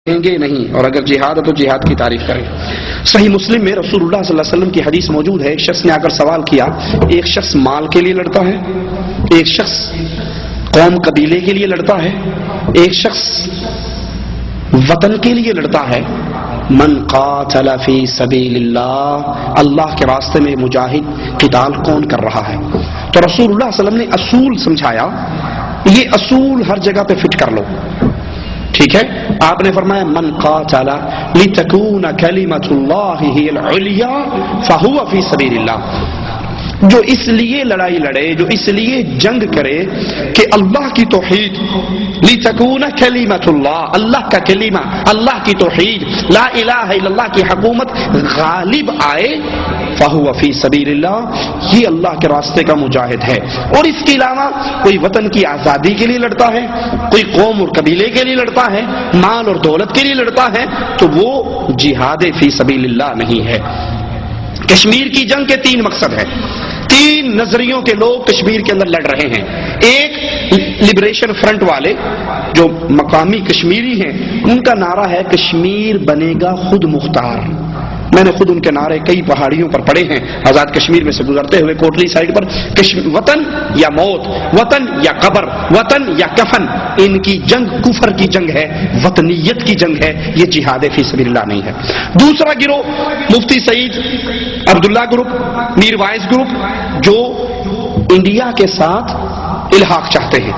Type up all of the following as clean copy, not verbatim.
گے نہیں، اور اگر جہاد ہے تو جہاد کی تعریف کریں۔ صحیح مسلم میں رسول اللہ صلی اللہ علیہ وسلم کی حدیث موجود ہے، ایک شخص نے آ کر سوال کیا، ایک شخص مال کے لیے لڑتا ہے، ایک شخص قوم قبیلے کے لیے لڑتا ہے، ایک شخص وطن کے لیے لڑتا ہے۔ من قاتل فی سبیل اللہ، اللہ کے راستے میں مجاہد قتال کون کر رہا ہے؟ تو رسول اللہ صلی اللہ علیہ وسلم نے اصول سمجھایا، یہ اصول ہر جگہ پہ فٹ کر لو، ٹھیک ہے؟ آپ نے فرمایا من قاتل لتکون کلمۃ اللہ ہی العلیا فہو فی سبیل اللہ، جو اس لیے لڑائی لڑے، جو اس لیے جنگ کرے کہ اللہ کی توحید، لتکون کلمۃ اللہ، اللہ کا کلمہ، اللہ کی توحید، لا الہ الا اللہ کی حکومت غالب آئے، فہو فی سبیل اللہ، یہ اللہ کے راستے کا مجاہد ہے۔ اور اس کے علاوہ کوئی وطن کی آزادی کے لیے لڑتا ہے، کوئی قوم اور قبیلے کے لیے لڑتا ہے، مال اور دولت کے لیے لڑتا ہے، تو وہ جہاد فی سبیل اللہ نہیں ہے۔ کشمیر کی جنگ کے تین مقصد ہیں، تین نظریوں کے لوگ کشمیر کے اندر لڑ رہے ہیں۔ ایک لبریشن فرنٹ والے جو مقامی کشمیری ہیں، ان کا نعرہ ہے کشمیر بنے گا خود مختار۔ میں نے خود ان کے نعرے کئی پہاڑیوں پر پڑھے ہیں، آزاد کشمیر میں سے گزرتے ہوئے کوٹلی سائڈ پر، وطن یا موت، وطن یا قبر، وطن یا کفن، ان کی جنگ کفر کی جنگ ہے، وطنیت کی جنگ ہے، یہ جہاد فی سبیل اللہ نہیں ہے۔ دوسرا گروہ مفتی سعید عبداللہ گروپ، میر وائز گروپ، جو انڈیا کے ساتھ الحاق چاہتے ہیں،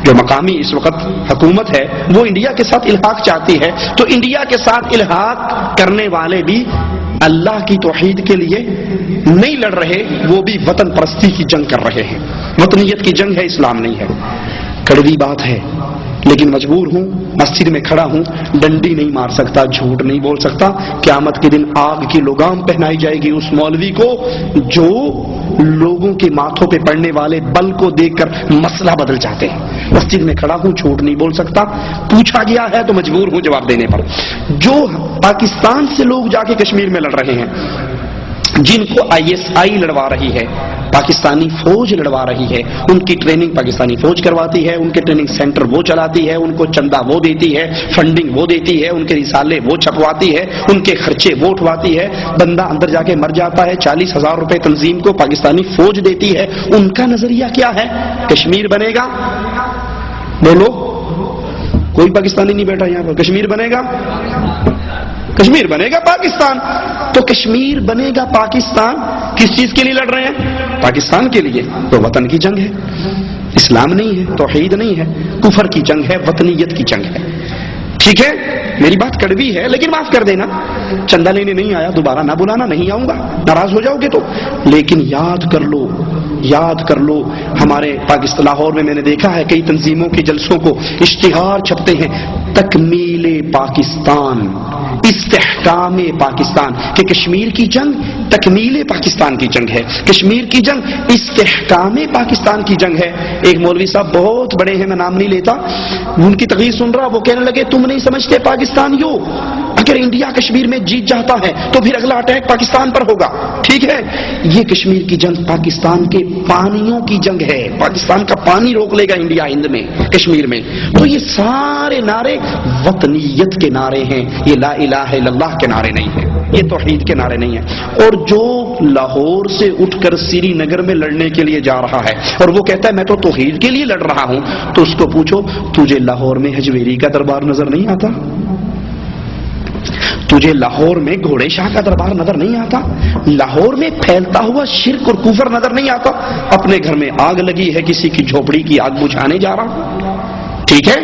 جو مقامی اس وقت حکومت ہے وہ انڈیا کے ساتھ الحاق چاہتی ہے، تو انڈیا کے ساتھ الحاق کرنے والے بھی اللہ کی توحید کے لیے نہیں لڑ رہے، وہ بھی وطن پرستی کی جنگ کر رہے ہیں۔ وطنیت کی جنگ ہے، اسلام نہیں ہے۔ کڑوی بات ہے لیکن مجبور ہوں، مسجد میں کھڑا ہوں، ڈنڈی نہیں مار سکتا، جھوٹ نہیں بول سکتا۔ قیامت کے دن آگ کی لگام پہنائی جائے گی اس مولوی کو جو لوگوں کے ماتھوں پہ پڑنے والے بل کو دیکھ کر مسئلہ بدل جاتے ہیں۔ مسجد میں کھڑا ہوں، جھوٹ نہیں بول سکتا، پوچھا گیا ہے تو مجبور ہوں جواب دینے پر۔ جو پاکستان سے لوگ جا کے کشمیر میں لڑ رہے ہیں، جن کو ISI لڑوا رہی ہے، پاکستانی فوج لڑوا رہی ہے، ان کی ٹریننگ پاکستانی فوج کرواتی ہے، ان کے ٹریننگ سینٹر وہ چلاتی ہے، ان کو چندہ وہ دیتی ہے، فنڈنگ وہ دیتی ہے، ان کے رسالے وہ چھپواتی ہے، ان کے خرچے وہ اٹھواتی ہے، بندہ اندر جا کے مر جاتا ہے، 40,000 روپے تنظیم کو پاکستانی فوج دیتی ہے۔ ان کا نظریہ کیا ہے؟ کشمیر بنے گا، بولو، کوئی پاکستانی نہیں بیٹھا یہاں پر، کشمیر بنے گا، کشمیر بنے گا پاکستان۔ تو کشمیر بنے گا پاکستان کس چیز کے لیے لڑ رہے ہیں؟ پاکستان کے لیے۔ تو وطن کی جنگ ہے، اسلام نہیں ہے، توحید نہیں ہے، کفر کی جنگ ہے، وطنیت کی جنگ ہے۔ ٹھیک ہے، میری بات کڑوی ہے لیکن معاف کر دینا، چندہ لینے نہیں آیا، دوبارہ نہ بلانا، نہیں آؤں گا، ناراض ہو جاؤ گے تو۔ لیکن یاد کر لو، یاد کر لو، ہمارے پاکستان لاہور میں نے دیکھا ہے کئی تنظیموں کے جلسوں کو اشتہار چھپتے ہیں، تکمیل پاکستان، استحکام پاکستان، کہ کشمیر کی جنگ تکمیل پاکستان کی جنگ ہے، کشمیر کی جنگ استحکام پاکستان کی جنگ ہے۔ ایک مولوی صاحب بہت بڑے ہیں، میں نام نہیں لیتا، ان کی تقریر سن رہا، وہ کہنے لگے تم نہیں سمجھتے پاکستانیوں، اگر انڈیا کشمیر میں جیت جاتا ہے تو پھر اگلا اٹیک پاکستان پر ہوگا۔ ٹھیک ہے، یہ کشمیر کی جنگ پاکستان کے پانیوں کی جنگ ہے، پاکستان کا پانی روک لے گا انڈیا ہند میں، کشمیر میں۔ تو یہ سارے نعرے وطنیت کے نعرے ہیں، یہ لا الہ الا اللہ کے نعرے نہیں ہیں، یہ توحید کے نعرے نہیں ہیں۔ اور جو لاہور سے اٹھ کر سری نگر میں لڑنے کے لیے جا رہا ہے اور وہ کہتا ہے میں تو توحید کے لیے لڑ رہا ہوں، تو اس کو پوچھو تجھے لاہور میں حجویری کا دربار نظر نہیں آتا؟ تجھے لاہور میں گھوڑے شاہ کا دربار نظر نہیں آتا؟ لاہور میں پھیلتا ہوا شرک اور کفر نظر نہیں آتا؟ اپنے گھر میں آگ لگی ہے، کسی کی جھوپڑی کی آگ بجھانے جا رہا۔ ٹھیک ہے،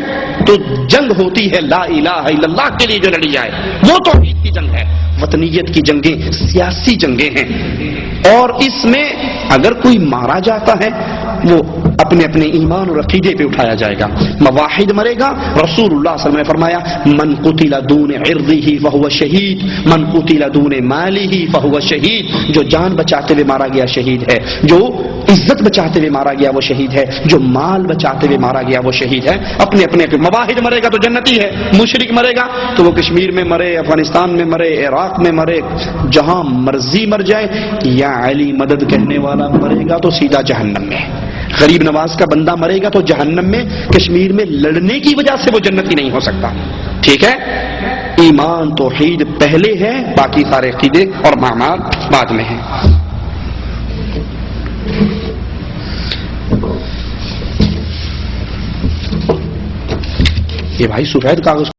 تو جنگ ہوتی ہے لا الہ الا اللہ کے لیے جو لڑی جائے، وہ توحید کی جنگ ہے۔ وطنیت کی جنگیں سیاسی جنگیں ہیں، اور اس میں اگر کوئی مارا جاتا ہے وہ اپنے اپنے ایمان اور عقیدے پہ اٹھایا جائے گا۔ مواحد مرے گا، رسول اللہ صلی اللہ علیہ وسلم نے فرمایا من قتل دون عرضه فهو شہید، من قتل دون ماله فهو شہید، جو جان بچاتے ہوئے مارا گیا شہید ہے، جو عزت بچاتے ہوئے مارا گیا وہ شہید ہے، جو مال بچاتے ہوئے مارا گیا وہ شہید ہے۔ اپنے اپنے مواحد مرے گا تو جنتی ہے، مشرک مرے گا تو وہ کشمیر میں مرے، افغانستان میں مرے، عراق میں مرے، جہاں مرضی مر جائے، یا علی مدد کہنے والا مرے گا تو سیدھا جہنم میں۔ غریب نواز کا بندہ مرے گا تو جہنم میں، کشمیر میں لڑنے کی وجہ سے وہ جنتی نہیں ہو سکتا. ٹھیک ہے؟ ایمان توحید پہلے ہے، باقی سارے عقیدے اور معاملات بعد میں ہیں. یہ بھائی سفید کاغذ